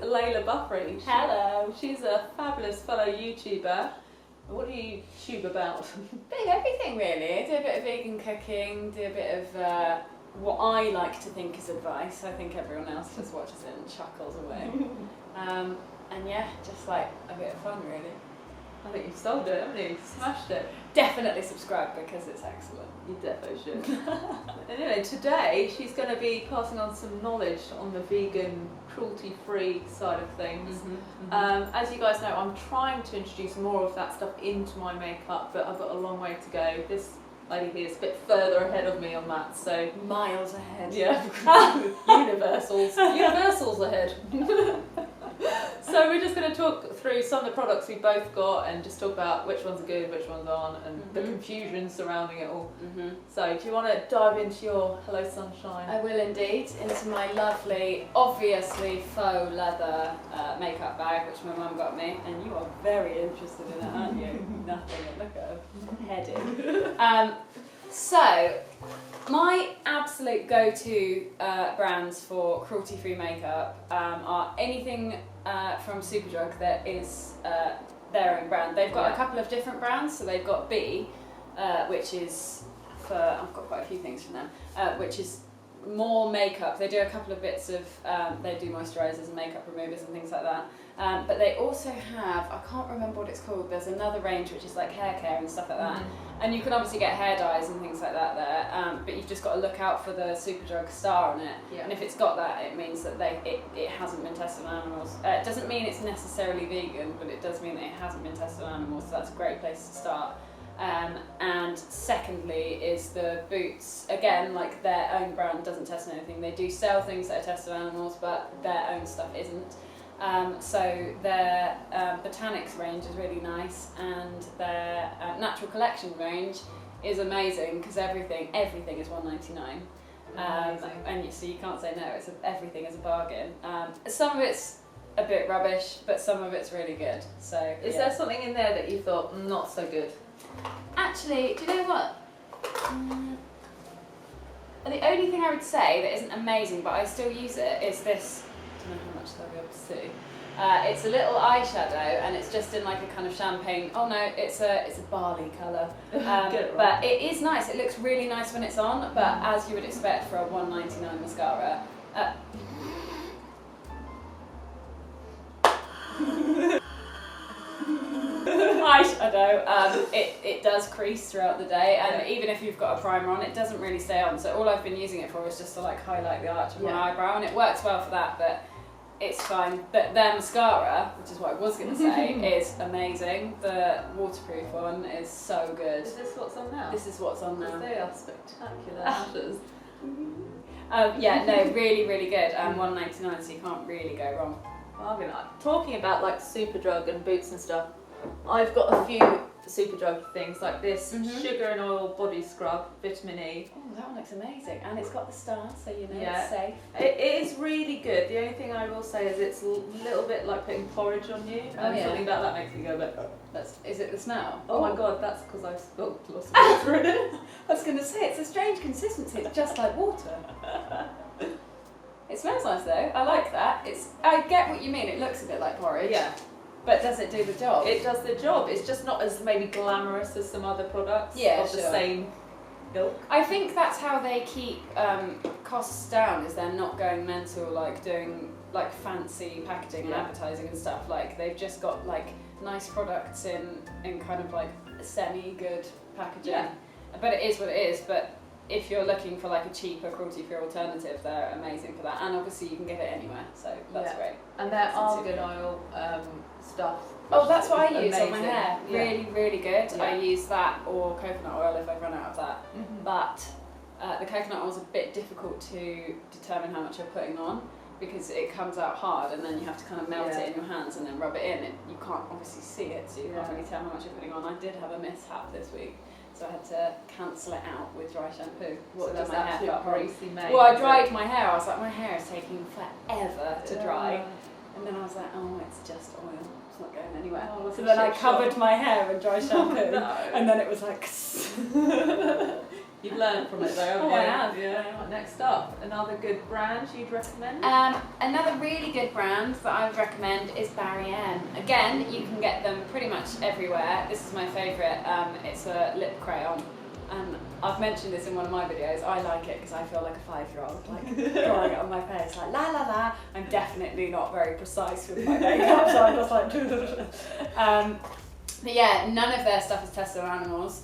Leila Buffery. Hello. She's a fabulous fellow YouTuber. What do you tube about? Bit of everything really. Do a bit of vegan cooking, do a bit of what I like to think is advice. I think everyone else just watches it and chuckles away. And yeah, just like a bit of fun really. I think you've sold it, haven't you? Smashed it. Definitely subscribe because it's excellent. You defo should. Anyway, today she's going to be passing on some knowledge on the vegan, cruelty-free side of things. As you guys know, I'm trying to introduce more of that stuff into my makeup, but I've got a long way to go. This lady here is a bit further ahead of me on that, so... Miles ahead. Yeah. Universals ahead. So we're just going to talk through some of the products we both got and just talk about which ones are good, which ones aren't, and the confusion surrounding it all. So do you want to dive into your Hello Sunshine? I will indeed, into my lovely, obviously faux leather makeup bag, which my mum got me, and you are very interested in it, aren't you? Nothing, look at her heading. So, my absolute go-to brands for cruelty-free makeup are anything from Superdrug that is their own brand. They've got a couple of different brands, so they've got B, which is for, I've got quite a few things from them, which is more makeup. They do a couple of bits of, they do moisturisers and makeup removers and things like that. But they also have, I can't remember what it's called, there's another range which is like hair care and stuff like that. And you can obviously get hair dyes and things like that there, but you've just got to look out for the Superdrug star on it. And if it's got that, it means that it hasn't been tested on animals. It doesn't mean it's necessarily vegan, but it does mean that it hasn't been tested on animals, so that's a great place to start. And secondly is the boots. Again, like their own brand doesn't test on anything. They do sell things that are tested on animals, but their own stuff isn't. So their Botanics range is really nice, and their Natural Collection range is amazing because everything is $1.99. And so you can't say no. Everything is a bargain. Some of it's a bit rubbish, but some of it's really good. So is there something in there that you thought not so good? Actually, do you know what? The only thing I would say that isn't amazing, but I still use it, is this. I don't know how much they'll be able to see. It's a little eyeshadow, and it's just in like a kind of champagne. Oh no, it's a barley colour. But it is nice. It looks really nice when it's on. But as you would expect for a $1.99 mascara. Eyeshadow, it does crease throughout the day, and even if you've got a primer on, it doesn't really stay on. So all I've been using it for is just to like highlight the arch of my eyebrow, and it works well for that, but it's fine. But their mascara, which is what I was going to say, is amazing. The waterproof one is so good. Is this what's on now? This is what's on now. They are spectacular lashes. Yeah, no, really, really good. $1.99, so you can't really go wrong. Talking about like Superdrug and boots and stuff, I've got a few Superdrug things like this sugar and oil body scrub, vitamin E. Oh, that one looks amazing, and it's got the stars, so you know it's safe. It is really good. The only thing I will say is it's a little bit like putting porridge on you. Something about that makes me go a bit. Is it the smell? Oh my god, that's because I've spilled lots of water in it. I was going to say, it's a strange consistency. It's just like water. It smells nice though. I like that. I get what you mean. It looks a bit like porridge. Yeah. But does it do the job? It does the job. It's just not as maybe glamorous as some other products of the same ilk. I think that's how they keep costs down, is they're not going mental, like doing like fancy packaging and advertising and stuff. Like they've just got like nice products in kind of like semi-good packaging. Yeah. But it is what it is. But if you're looking for like a cheaper cruelty-free alternative, they're amazing for that. And obviously you can get it anywhere, so that's great. And their argan oil stuff. Oh, that's what I use on my hair. Really, really good. Yeah. I use that or coconut oil if I've run out of that. But the coconut oil is a bit difficult to determine how much you're putting on, because it comes out hard and then you have to kind of melt it in your hands and then rub it in. You can't obviously see it, so you can't really tell how much you're putting on. I did have a mishap this week, so I had to cancel it out with dry shampoo. What does my hair got greasy made? Well, I dried my hair. I was like, my hair is taking forever to dry. And then I was like, oh, it's just oil. It's not going anywhere. Oh, so then I covered my hair in dry shampoo, and then it was like, You've learned from it though, haven't you? I have. Yeah. Right, next up, another good brand you'd recommend? Another really good brand that I would recommend is Barry M. Again, you can get them pretty much everywhere. This is my favourite. It's a lip crayon. And I've mentioned this in one of my videos. I like it because I feel like a 5-year-old, like drawing it on my face, like la la la. I'm definitely not very precise with my makeup, so I'm just like. But yeah, none of their stuff is tested on animals.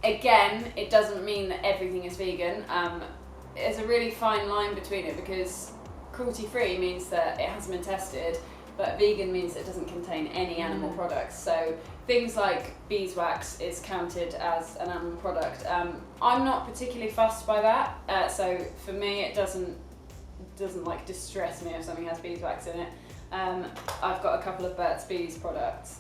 Again, it doesn't mean that everything is vegan. There's a really fine line between it because cruelty-free means that it hasn't been tested, but vegan means it doesn't contain any animal products. So things like beeswax is counted as an animal product. I'm not particularly fussed by that, so for me it doesn't like distress me if something has beeswax in it. I've got a couple of Burt's Bees products,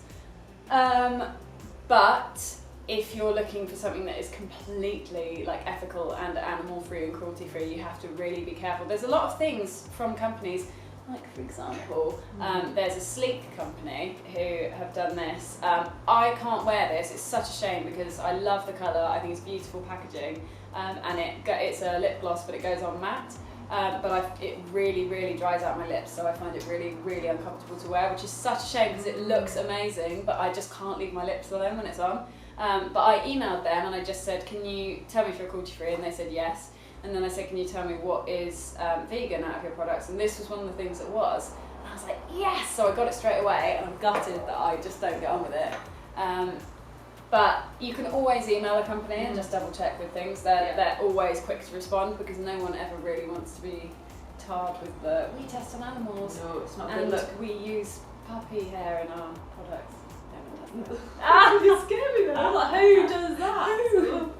but if you're looking for something that is completely like ethical and animal free and cruelty free, you have to really be careful. There's a lot of things from companies, like for example, there's a sleek company who have done this. I can't wear this, it's such a shame because I love the colour, I think it's beautiful packaging, and it's a lip gloss but it goes on matte. But it really, really dries out my lips, so I find it really, really uncomfortable to wear, which is such a shame because it looks amazing, but I just can't leave my lips alone when it's on. But I emailed them and I just said, can you tell me if you're cruelty free? And they said yes. And then I said, can you tell me what is vegan out of your products? And this was one of the things that was. And I was like, yes! So I got it straight away, and I'm gutted that I just don't get on with it. But you can always email a company and just double check with things. They're always quick to respond because no one ever really wants to be tarred with we test on animals. No, it's not and good look. we use puppy hair in our products. You scare me then. I'm like, who does that?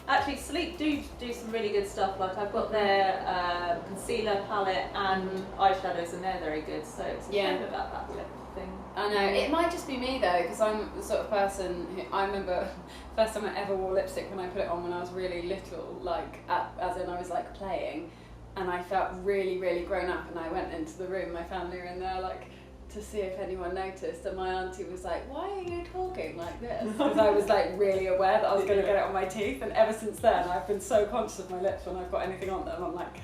Actually, Sleep do some really good stuff. Like I've got their concealer palette and eyeshadows, and they're very good. So it's a shame about that lip thing. I know, it might just be me though, because I'm the sort of person who, I remember first time I ever wore lipstick when I put it on when I was really little, like as in I was like playing, and I felt really, really grown up, and I went into the room, my family were in there like to see if anyone noticed, and my auntie was like, why are you talking like this? Because I was like really aware that I was going to get it on my teeth, and ever since then I've been so conscious of my lips when I've got anything on them. I'm like,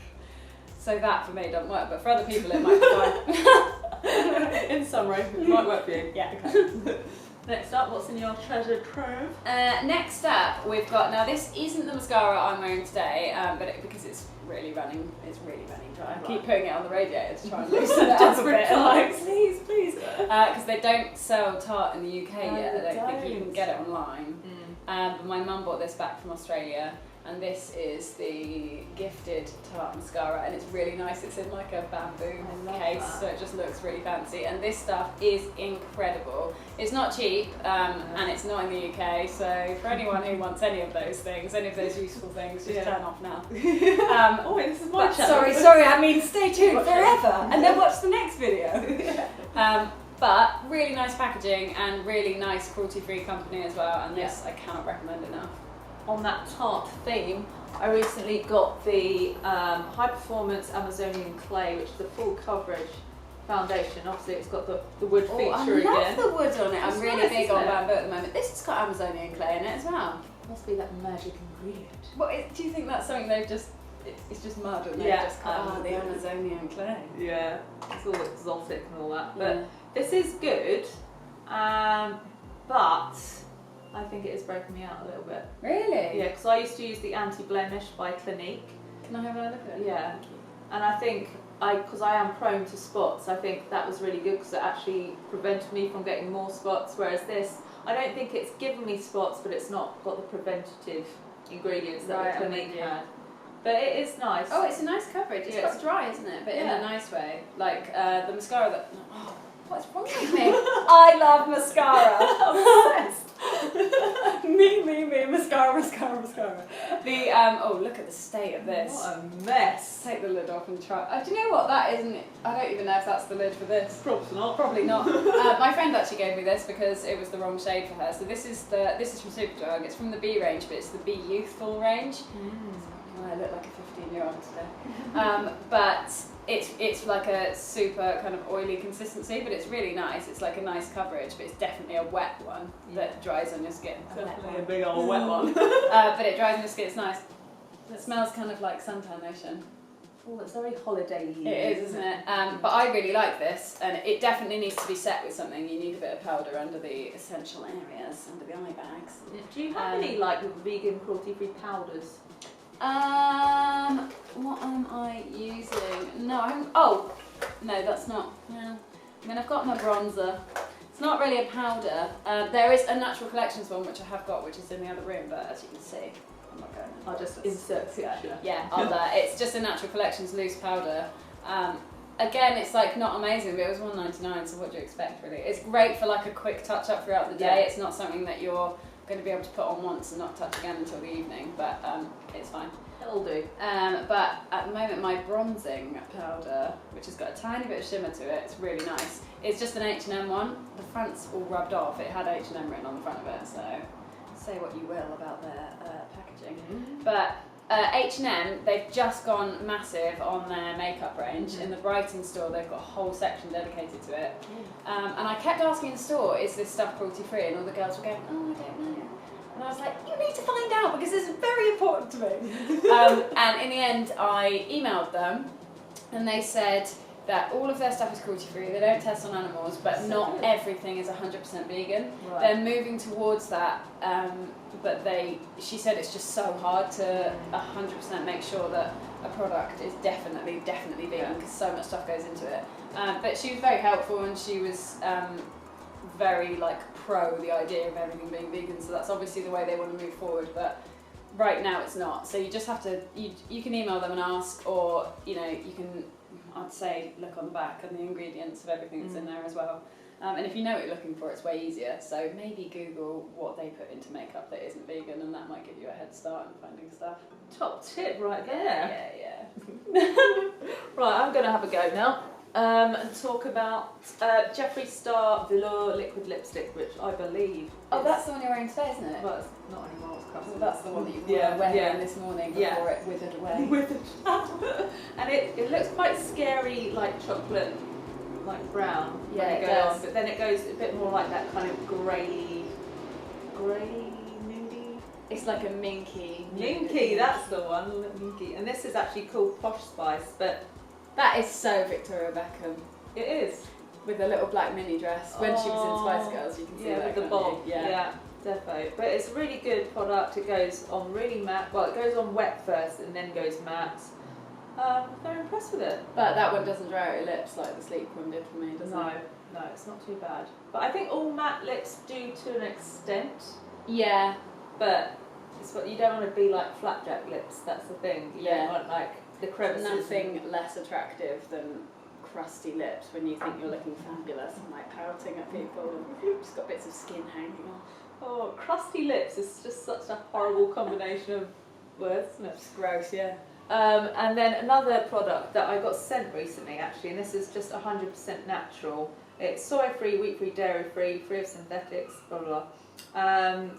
so that for me doesn't work, but for other people it might be fine. In summary, it might work for you. Yeah. Okay. Next up, what's in your treasure trove? Next up, we've got, now this isn't the mascara I'm wearing today, but because it's really running dry. I keep putting it on the radiator to try and loosen it up a bit. Like, please. Because they don't sell Tarte in the UK yet. I don't think you can get it online. But my mum bought this back from Australia, and this is the gifted Tarte mascara, and it's really nice. It's in like a bamboo case, so it just looks really fancy. And this stuff is incredible. It's not cheap, and it's not in the UK, so for anyone who wants any of those things, any of those useful things, just turn off now. Oh, wait, this is my channel. Sorry, I mean stay tuned forever, and then watch the next video. But really nice packaging and really nice cruelty-free company as well, and this I cannot recommend enough. On that Tarte theme, I recently got the High Performance Amazonian Clay, which is the full coverage foundation. Obviously it's got the wood feature again. I love the wood on it. I'm really nice, big on bamboo at the moment. This has got Amazonian clay in it as well. Must be that magic ingredient. Do you think that's something they've just, it's just mud and they've just got the Amazonian clay? Yeah, it's all exotic and all that. But this is good, but I think it is breaking me out a little bit. Really? Yeah, because I used to use the Anti-Blemish by Clinique. Can I have a look at it? Yeah. And I think, because I am prone to spots, I think that was really good because it actually prevented me from getting more spots, whereas this, I don't think it's given me spots, but it's not got the preventative ingredients that the Clinique had. But it is nice. Oh, it's a nice coverage. It's got dry, isn't it? But in a nice way. Like the mascara that... Oh, what's wrong with me? I love mascara. me, mascara. The oh, look at the state of this. What a mess. Take the lid off and try. Do you know what? That isn't. I don't even know if that's the lid for this. Probably not. My friend actually gave me this because it was the wrong shade for her. So this is from Superdrug. It's from the B range, but it's the Be Youthful range. It's got I look like a 15-year-old today. But it's like a super kind of oily consistency, but it's really nice. It's like a nice coverage, but it's definitely a wet one that dries on your skin. Definitely a big old wet one. But it dries on your skin, it's nice. It smells kind of like suntan lotion. Oh, it's very holiday-y. It is, isn't it? But I really like this, and it definitely needs to be set with something. You need a bit of powder under the essential areas, under the eye bags. Do you have any like vegan cruelty-free powders? What am I using? No, I haven't. Oh, no, that's not. Yeah. I mean, I've got my bronzer. It's not really a powder. There is a Natural Collections one which I have got, which is in the other room, but as you can see, I'm not going. I'll just insert picture. Yeah, it's just a Natural Collections loose powder. Again, it's like not amazing, but it was $1.99, so what do you expect really? It's great for like a quick touch up throughout the day. Yeah. It's not something that you're going to be able to put on once and not touch again until the evening, but it's fine. It'll do. But at the moment my bronzing powder, which has got a tiny bit of shimmer to it, it's really nice. It's just an H&M one. The front's all rubbed off. It had H&M written on the front of it, so say what you will about their packaging. But H&M, they've just gone massive on their makeup range. In the Brighton store, they've got a whole section dedicated to it. And I kept asking in the store, is this stuff cruelty free? And all the girls were going, oh, I don't know. And I was like, you need to find out because this is very important to me. And in the end, I emailed them and they said that all of their stuff is cruelty free. They don't test on animals, but not everything is 100% vegan. Right. They're moving towards that, but she said it's just so hard to 100% make sure that a product is definitely vegan because so much stuff goes into it. But she was very helpful and she was very like pro the idea of everything being vegan, so that's obviously the way they want to move forward, but right now it's not. So you just have to, you can email them and ask, or you can, I'd say, look on the back and the ingredients of everything that's in there as well. And if you know what you're looking for, it's way easier. So maybe Google what they put into makeup that isn't vegan, and that might give you a head start in finding stuff. Top tip right there. Yeah. Right, I'm going to have a go now. And talk about Jeffree Star Velour Liquid Lipstick, which I believe. Oh, that's the one you're wearing today, isn't it? Well, it's not anymore. It's custom. Well, that's the one that you were wearing this morning before it withered away. And it looks quite scary, like chocolate, like brown. Yeah, when it go does. on, but then it goes a bit more like that kind of grey, nudie. It's like a minky. Minky, that's the one. Minky, and this is actually called Posh Spice, but. That is so Victoria Beckham. It is. With a little black mini dress. When she was in Spice Girls, you can see that. With the bob. Yeah, defo. But it's a really good product. It goes on really matte. Well, it goes on wet first and then goes matte. Very impressed with it. But that one doesn't dry out your lips like the Sleek one did for me, does it? No, it's not too bad. But I think all matte lips do to an extent. Yeah. But it's what you don't want to be like flapjack lips. That's the thing. You don't want like the crevices. Nothing less attractive than crusty lips when you think you're looking fabulous and like pouting at people and just got bits of skin hanging off. Oh, crusty lips is just such a horrible combination of words, isn't it? It's gross, yeah. And then another product that I got sent recently actually, and this is just 100% natural. It's soy-free, wheat-free, dairy-free, free of synthetics, blah blah blah.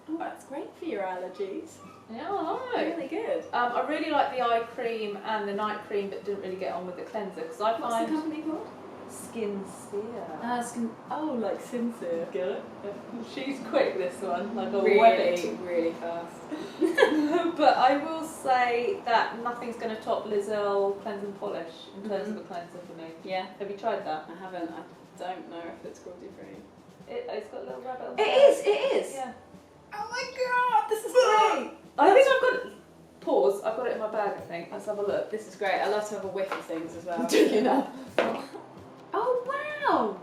Oh, that's great for your allergies. Yeah, I know. Really good. I really like the eye cream and the night cream, but didn't really get on with the cleanser because I What's find the company called? Skincere. Oh, like Sincere. Get it? She's quick, this one, like a Really, webbing. really fast. But I will say that nothing's going to top Lizelle Cleanse and Polish in terms of a cleanser for me. Yeah. Have you tried that? I haven't. I don't know if it's cruelty free. It's got a little rabbit on It is. Yeah. Oh my god, this is great. I think I've got it. Pause. I've got it in my bag, I think. Let's have a look. This is great. I love to have a whiff of things as well. Do you know? Oh wow.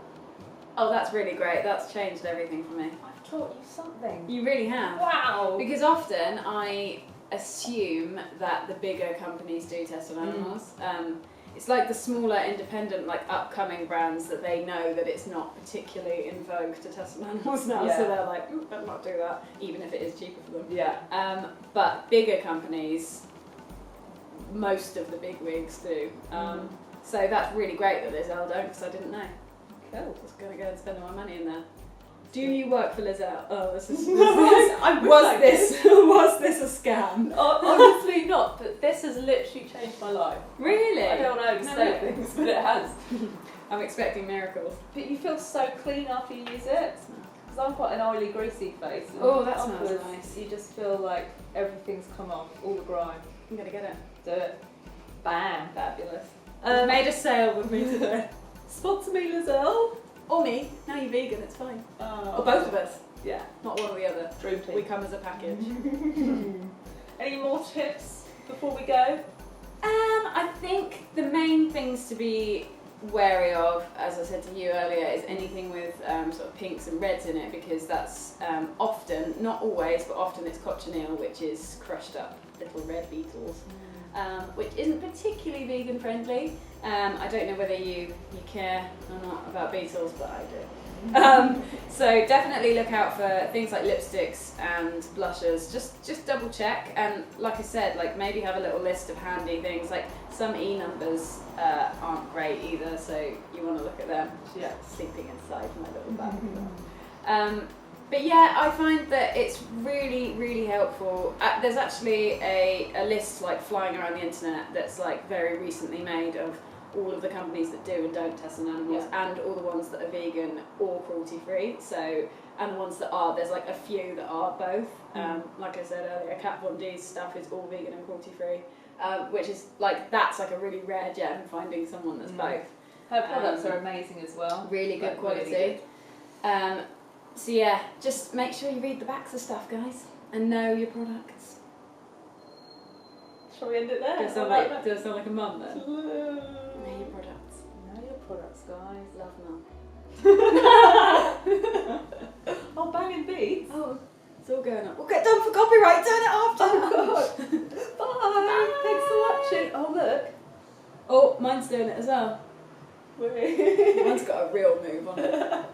Oh, that's really great. That's changed everything for me. I've taught you something. You really have. Wow. Because often I assume that the bigger companies do test on animals. It's like the smaller, independent, like upcoming brands that they know that it's not particularly in vogue to test on animals now, so they're like, better not do that, even if it is cheaper for them. Yeah. But bigger companies, most of the big wigs do. So that's really great that Lizelle don't, because I didn't know. Cool. I was going to go and spend all my money in there. Do you work for Lizelle? Oh, this is. I wish I did. Was this a scam? Honestly not, but this has literally changed my life. Really? I don't want to overstate things, but it has. I'm expecting miracles. But you feel so clean after you use it. Because I'm quite an oily, greasy face. And Oh, that smells afterwards, nice. You just feel like everything's come off, all the grime. I'm gonna get it. Do it. Bam. Fabulous. Made a sale with me today. Sponsor me, Lizelle. Or me. Now you're vegan, it's fine. Oh. Or both of us. Yeah. Not one or the other. Dream team. We come as a package. Any more tips before we go? I think the main things to be wary of, as I said to you earlier, is anything with sort of pinks and reds in it, because that's often, not always, but often it's cochineal, which is crushed up little red beetles, which isn't particularly vegan friendly. I don't know whether you care or not about beetles, but I do. So definitely look out for things like lipsticks and blushers. Just double check, and like I said, like maybe have a little list of handy things. Like some E numbers aren't great either, so you want to look at them. Yeah, sleeping inside my little bag. But yeah, I find that it's really, really helpful. There's actually a list like flying around the internet that's like very recently made of all of the companies that do and don't test on animals, and all the ones that are vegan or cruelty free. So, and the ones that are, there's like a few that are both. Like I said earlier, Kat Von D's stuff is all vegan and cruelty free, which is like, that's like a really rare gem, finding someone that's both. Her products are amazing as well. Really good quality. Really good. So yeah, just make sure you read the backs of stuff, guys, and know your products. Shall we end it there? Does it sound like a mum then? Know your products. Know your products, guys. Love mum. Oh, banging beats. Oh, it's all going on. We'll get done for copyright. Turn it off. Turn it off. Bye. Thanks for watching. Oh, look. Oh, mine's doing it as well. Wait. Mine's got a real move on it.